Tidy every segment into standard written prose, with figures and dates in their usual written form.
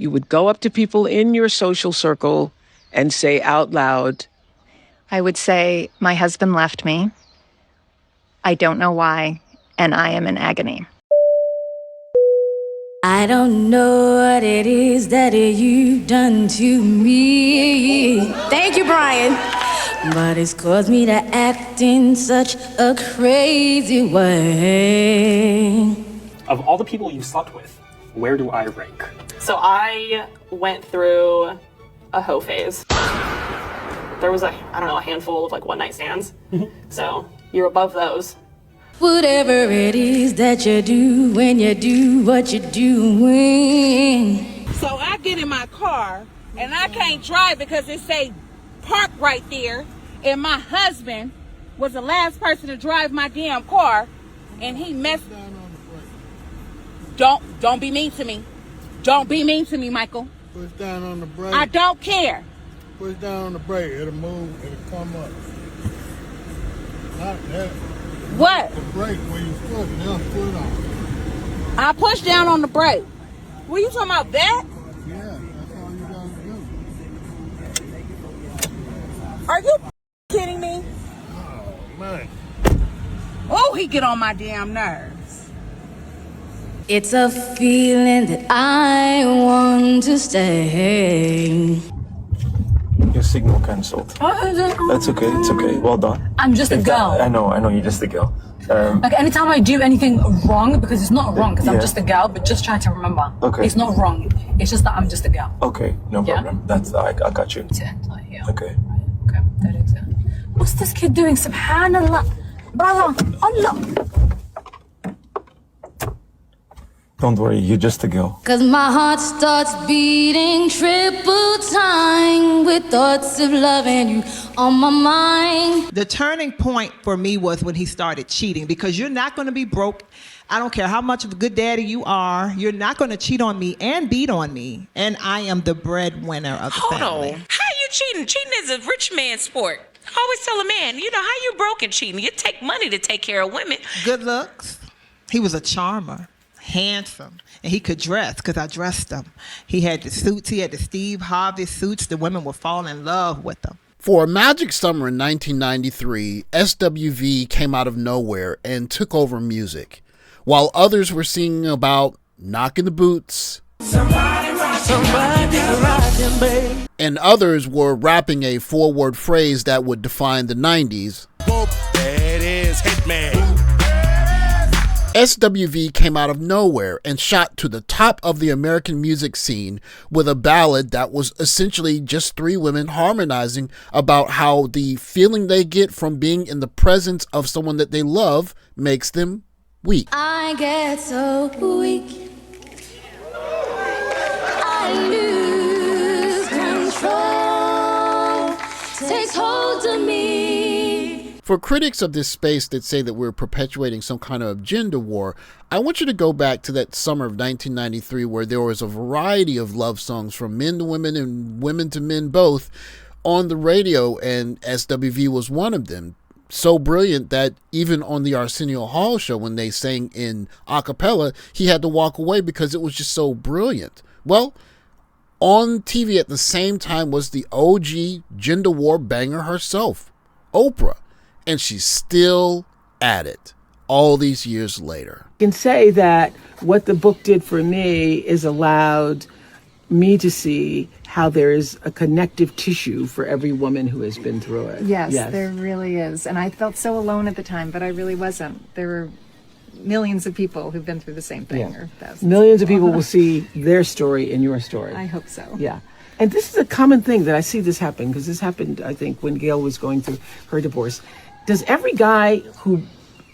you would go up to people in your social circle and say out loud, I would say, my husband left me. I don't know why, and I am in agony. I don't know what it is that you've done to me. Thank you, Brian. But it's caused me to act in such a crazy way. Of all the people you slept with, where do I rank? So I went through a hoe phase. There was a handful of like one night stands. So you're above those. Whatever it is that you do when you do what you're doing. So I get in my car and I can't drive because it say park right there. And my husband was the last person to drive my damn car, and he messed. Don't be mean to me. Don't be mean to me, Michael. Push down on the brake. I don't care. Push down on the brake. It'll move. It'll come up. Not that. What? The brake where you foot, left foot on. I push down on the brake. What are you talking about, that? Yeah, that's all you gotta do. Are you kidding me? Oh, man. Oh, he get on my damn nerves. It's a feeling that I want to stay. Your signal cancelled. That's okay, it's okay. Well done. I'm just a girl. I know, you're just a girl. Like anytime I do anything wrong, because it's not wrong, because I'm just a girl, but just try to remember. Okay. It's not wrong. It's just that I'm just a girl. Okay, no problem. That's I got you. Yeah. Okay. Okay, that is it. What's this kid doing? Subhanallah. Brother, Allah. Don't worry, you're just a girl. Cause my heart starts beating triple time with thoughts of loving you on my mind. The turning point for me was when he started cheating, because you're not going to be broke. I don't care how much of a good daddy you are. You're not going to cheat on me and beat on me. And I am the breadwinner of the family. Hold on. How you cheating? Cheating is a rich man's sport. I always tell a man, how you broke and cheating? You take money to take care of women. Good looks. He was a charmer. Handsome, and he could dress because I dressed him. He had the suits. He had the Steve Harvey suits. The women would fall in love with him. For a magic summer in 1993, SWV came out of nowhere and took over music, while others were singing about knocking the boots, somebody rock them, babe. And others were rapping a four-word phrase that would define the 90s. Whoop, that is Hitman. SWV came out of nowhere and shot to the top of the American music scene with a ballad that was essentially just three women harmonizing about how the feeling they get from being in the presence of someone that they love makes them weak. I get so weak, I lose control, takes hold of me. For critics of this space that say that we're perpetuating some kind of gender war, I want you to go back to that summer of 1993 where there was a variety of love songs from men to women and women to men both on the radio, and SWV was one of them. So brilliant that even on the Arsenio Hall show, when they sang in a cappella, he had to walk away because it was just so brilliant. Well, on TV at the same time was the OG gender war banger herself, Oprah. And she's still at it all these years later. I can say that what the book did for me is allowed me to see how there is a connective tissue for every woman who has been through it. Yes, there really is. And I felt so alone at the time, but I really wasn't. There were millions of people who've been through the same thing. Or thousands. Millions of people will see their story in your story. I hope so. Yeah. And this is a common thing that I see this happen, because this happened, I think, when Gail was going through her divorce. Does every guy who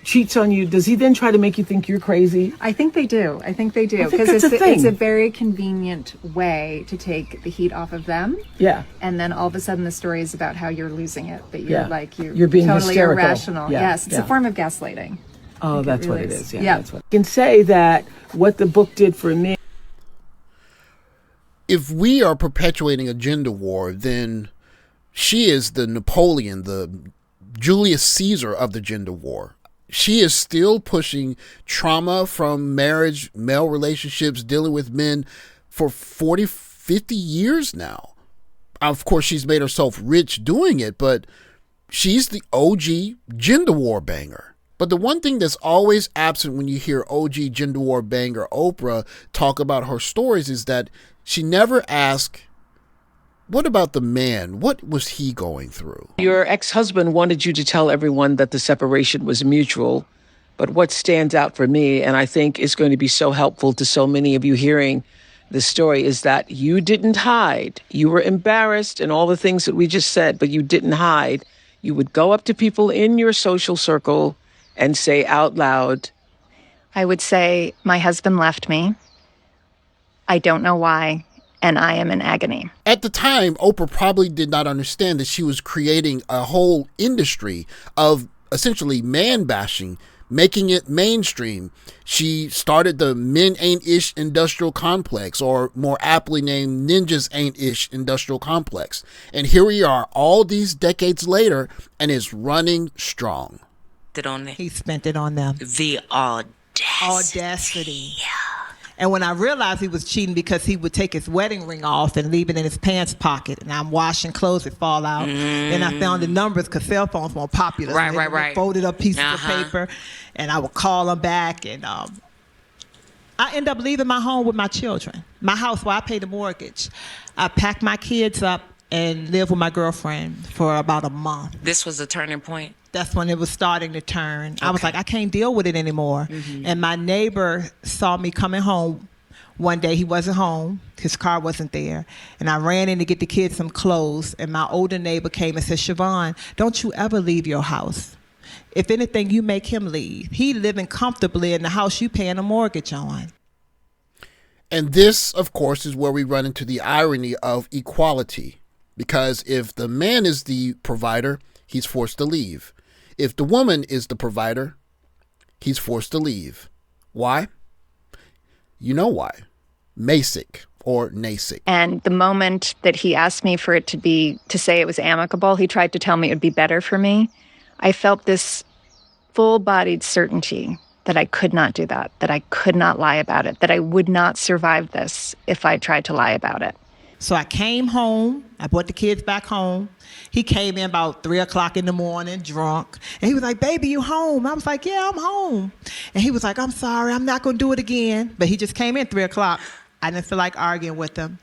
cheats on you, does he then try to make you think you're crazy? I think they do. Because it's a very convenient way to take the heat off of them. Yeah. And then all of a sudden the story is about how you're losing it, that you're being totally hysterical. Irrational. Yeah. Yes, it's a form of gaslighting. Oh, that's really what it is. Yeah, yeah. That's what I can say that what the book did for me. If we are perpetuating a gender war, then she is the Napoleon, the Julius Caesar of the gender war. She is still pushing trauma from marriage, male relationships, dealing with men for 40, 50 years now. Of course, she's made herself rich doing it, but she's the OG gender war banger. But the one thing that's always absent when you hear OG gender war banger Oprah talk about her stories is that she never asked, what about the man? What was he going through? Your ex-husband wanted you to tell everyone that the separation was mutual. But what stands out for me, and I think is going to be so helpful to so many of you hearing this story, is that you didn't hide. You were embarrassed and all the things that we just said, but you didn't hide. You would go up to people in your social circle and say out loud, I would say, my husband left me. I don't know why, and I am in agony. At the time, Oprah probably did not understand that she was creating a whole industry of essentially man bashing, making it mainstream. She started the Men Ain't Ish Industrial Complex, or more aptly named Ninjas Ain't Ish Industrial Complex. And here we are all these decades later, and it's running strong. He spent it on them. The audacity. Yeah. And when I realized he was cheating because he would take his wedding ring off and leave it in his pants pocket, and I'm washing clothes that fall out. Then I found the numbers because cell phones were popular. Right. Folded up pieces of paper, and I would call them back. And I ended up leaving my home with my children. My house where I paid the mortgage. I packed my kids up and lived with my girlfriend for about a month. This was a turning point. That's when it was starting to turn. Okay. I was like, I can't deal with it anymore. And my neighbor saw me coming home one day. He wasn't home. His car wasn't there. And I ran in to get the kids some clothes. And my older neighbor came and said, Siobhan, don't you ever leave your house. If anything, you make him leave. He living comfortably in the house you paying a mortgage on. And this, of course, is where we run into the irony of equality. Because if the man is the provider, he's forced to leave. If the woman is the provider, he's forced to leave. Why? You know why. Masic or NASIC. And the moment that he asked me for it to say it was amicable, he tried to tell me it would be better for me. I felt this full-bodied certainty that I could not do that I could not lie about it, that I would not survive this if I tried to lie about it. So I came home. I brought the kids back home. He came in about 3 o'clock in the morning, drunk. And he was like, baby, you home? I was like, yeah, I'm home. And he was like, I'm sorry, I'm not going to do it again. But he just came in 3 o'clock. I didn't feel like arguing with him.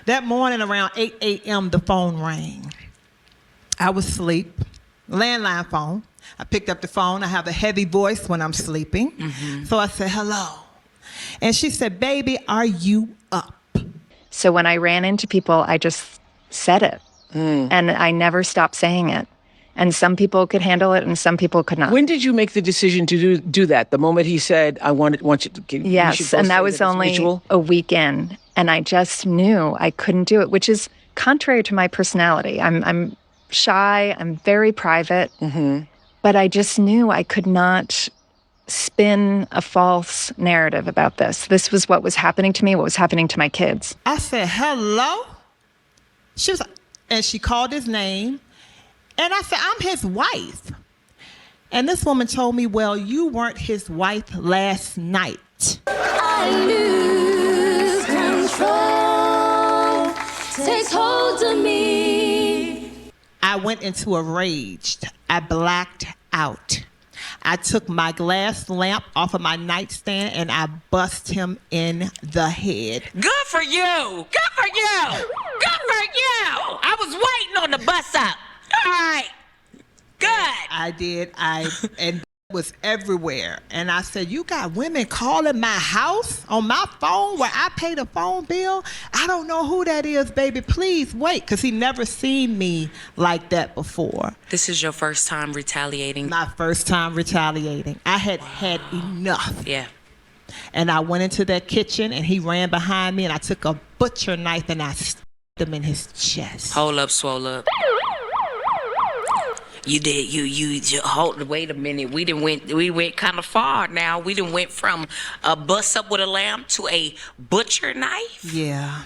That morning around 8 a.m., the phone rang. I was asleep. Landline phone. I picked up the phone. I have a heavy voice when I'm sleeping. So I said, hello. And she said, baby, are you up? So when I ran into people, I just said it. And I never stopped saying it. And some people could handle it and some people could not. When did you make the decision to do that? The moment he said, I want you to... Yes, and that was only a week in. And I just knew I couldn't do it, which is contrary to my personality. I'm shy, I'm very private. But I just knew I could not spin a false narrative about this. This was what was happening to me, what was happening to my kids. I said, hello? She was, and she called his name. And I said, I'm his wife. And this woman told me, well, you weren't his wife last night. I lose control, takes hold of me. I went into a rage. I blacked out. I took my glass lamp off of my nightstand and I bust him in the head. Good for you. Good for you. Good for you. I was waiting on the bus up. All right. Good. I did. And it was everywhere. And I said, you got women calling my house on my phone where I pay the phone bill? I don't know who that is, baby. Please wait. Because he never seen me like that before. This is your first time retaliating? My first time retaliating. I had had enough. Yeah. And I went into that kitchen and he ran behind me and I took a butcher knife and I stabbed him in his chest. Hold up, swole up. You did. You hold. Wait a minute. We went kind of far. Now we done went from a bust up with a lamb to a butcher knife. Yeah.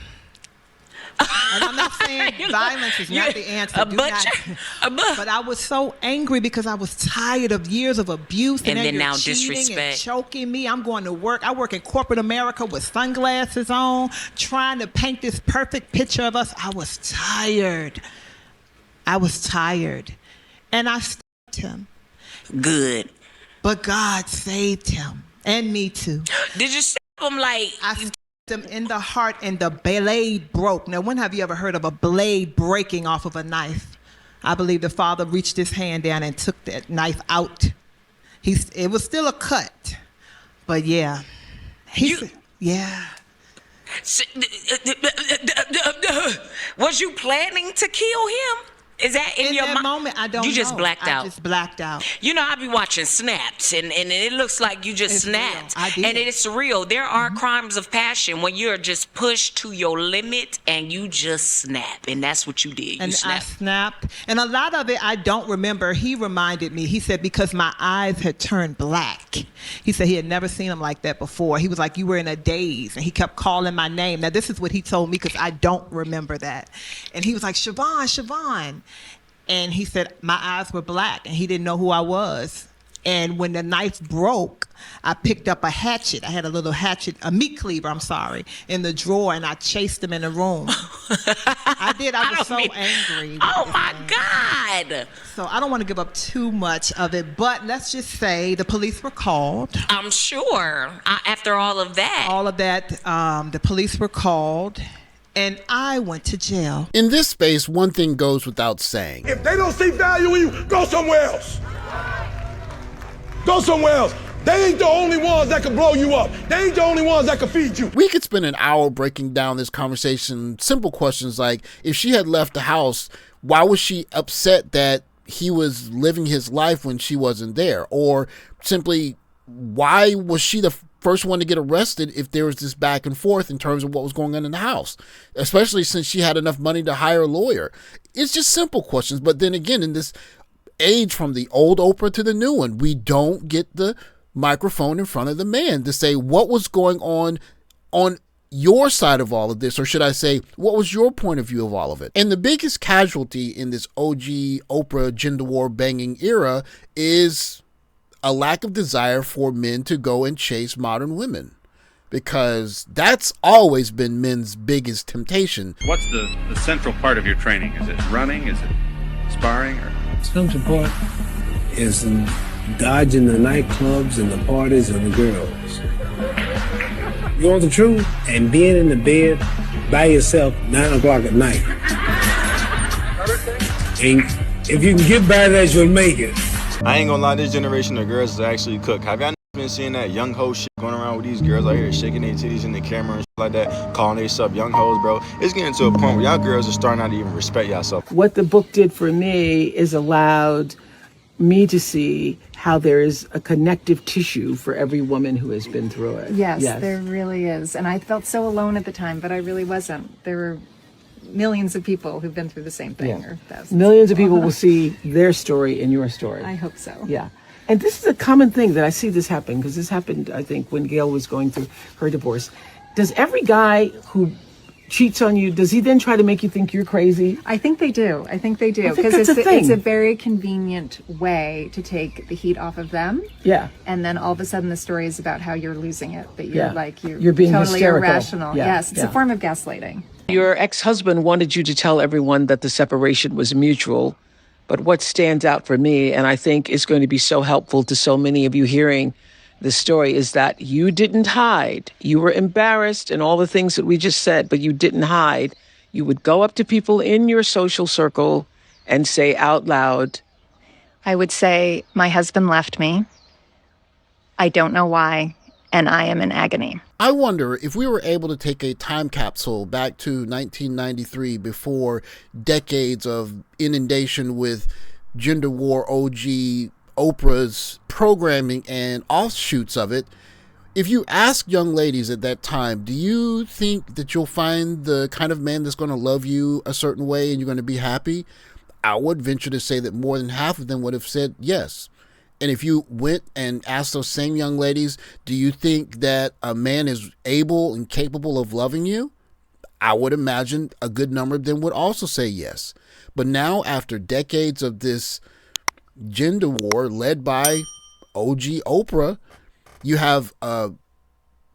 And I'm not saying violence is not the answer. But I was so angry because I was tired of years of abuse. And then now disrespect. And choking me. I'm going to work. I work in corporate America with sunglasses on, trying to paint this perfect picture of us. I was tired. And I stopped him. Good. But God saved him. And me too. Did you stab him like... I stabbed him in the heart and the blade broke. Now, when have you ever heard of a blade breaking off of a knife? I believe the father reached his hand down and took that knife out. It was still a cut. But yeah. Yeah. Was you planning to kill him? Is that in your moment? I don't know. You just blacked out. I just blacked out. You know, I be watching snaps, and it looks like you just snapped. Real. I did. And it's real. There are crimes of passion when you're just pushed to your limit and you just snap. And that's what you did. I snapped. And a lot of it I don't remember. He reminded me. He said, because my eyes had turned black. He said he had never seen him like that before. He was like, you were in a daze. And he kept calling my name. Now, this is what he told me because I don't remember that. And he was like, Siobhan. And he said my eyes were black and he didn't know who I was. And when the knife broke, I picked up a hatchet. I had a little hatchet, a meat cleaver, in the drawer, and I chased him in the room. I did. I was so angry. Oh, my God. So I don't want to give up too much of it, but let's just say the police were called. I'm sure. After all of that. The police were called. And I went to jail. In this space, one thing goes without saying. If they don't see value in you, go somewhere else. Go somewhere else. They ain't the only ones that can blow you up. They ain't the only ones that can feed you. We could spend an hour breaking down this conversation. Simple questions like, if she had left the house, why was she upset that he was living his life when she wasn't there? Or simply, why was she the first one to get arrested if there was this back and forth in terms of what was going on in the house, especially since she had enough money to hire a lawyer? It's just simple questions. But then again, in this age from the old Oprah to the new one, we don't get the microphone in front of the man to say what was going on your side of all of this, or should I say, what was your point of view of all of it? And the biggest casualty in this OG Oprah gender war banging era is a lack of desire for men to go and chase modern women, because that's always been men's biggest temptation. What's the central part of your training? Is it running? Is it sparring? Or central part is in dodging the nightclubs and the parties and the girls. You want the truth? And being in the bed by yourself 9 o'clock at night. And if you can get by that, you'll make it. I ain't gonna lie, this generation of girls is actually cook. Have y'all been seeing that young ho shit going around with these girls out here shaking their titties in the camera and shit like that, calling they sub young hoes, bro? It's getting to a point where y'all girls are starting not to even respect yourself. What the book did for me is allowed me to see how there is a connective tissue for every woman who has been through it. Yes, there really is. And I felt so alone at the time, but I really wasn't. There were millions of people who've been through the same thing, or thousands. Millions of people will see their story in your story. I hope so. Yeah. And this is a common thing that I see this happen, because this happened, I think, when Gail was going through her divorce. Does every guy who cheats on you, does he then try to make you think you're crazy? I think they do. Because it's a very convenient way to take the heat off of them. Yeah. And then all of a sudden the story is about how you're losing it, that you're being totally hysterical. Irrational. Yeah. Yes, it's a form of gaslighting. Your ex-husband wanted you to tell everyone that the separation was mutual, but what stands out for me, and I think is going to be so helpful to so many of you hearing this story, is that you didn't hide. You were embarrassed and all the things that we just said, but you didn't hide. You would go up to people in your social circle and say out loud, I would say, my husband left me. I don't know why, and I am in agony. I wonder if we were able to take a time capsule back to 1993, before decades of inundation with gender war OG Oprah's programming and offshoots of it. If you ask young ladies at that time, do you think that you'll find the kind of man that's going to love you a certain way and you're going to be happy? I would venture to say that more than half of them would have said yes. And if you went and asked those same young ladies, do you think that a man is able and capable of loving you? I would imagine a good number of them would also say yes. But now, after decades of this gender war led by OG Oprah, you have a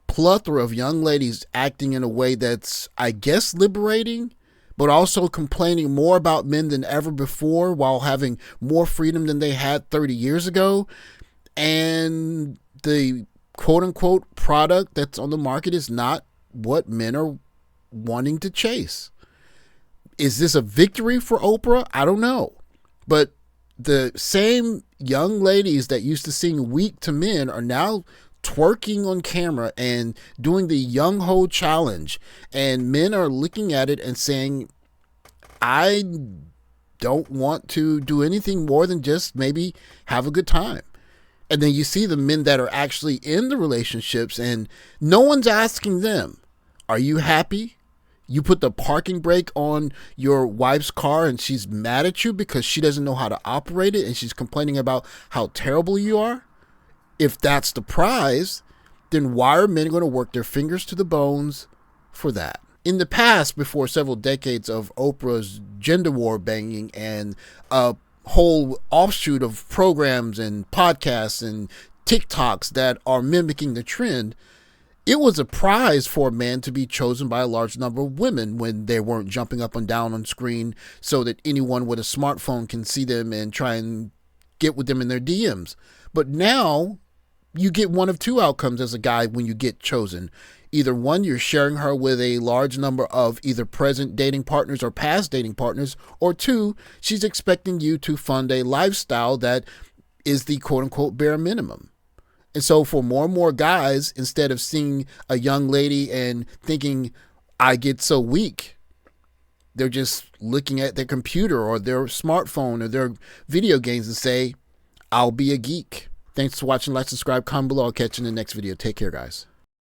plethora of young ladies acting in a way that's, I guess, liberating, but also complaining more about men than ever before while having more freedom than they had 30 years ago. And the quote-unquote product that's on the market is not what men are wanting to chase. Is this a victory for Oprah? I don't know. But the same young ladies that used to seem weak to men are now twerking on camera and doing the youngho challenge. And men are looking at it and saying, I don't want to do anything more than just maybe have a good time. And then you see the men that are actually in the relationships and no one's asking them, are you happy? You put the parking brake on your wife's car and she's mad at you because she doesn't know how to operate it and she's complaining about how terrible you are. If that's the prize, then why are men going to work their fingers to the bones for that? In the past, before several decades of Oprah's gender war banging and a whole offshoot of programs and podcasts and TikToks that are mimicking the trend, it was a prize for a man to be chosen by a large number of women when they weren't jumping up and down on screen so that anyone with a smartphone can see them and try and get with them in their DMs. But now you get one of two outcomes as a guy when you get chosen. Either one, you're sharing her with a large number of either present dating partners or past dating partners, or two, she's expecting you to fund a lifestyle that is the quote-unquote bare minimum. And so for more and more guys, instead of seeing a young lady and thinking, I get so weak, they're just looking at their computer or their smartphone or their video games and say, I'll be a geek. Thanks for watching. Like, subscribe, comment below. I'll catch you in the next video. Take care, guys.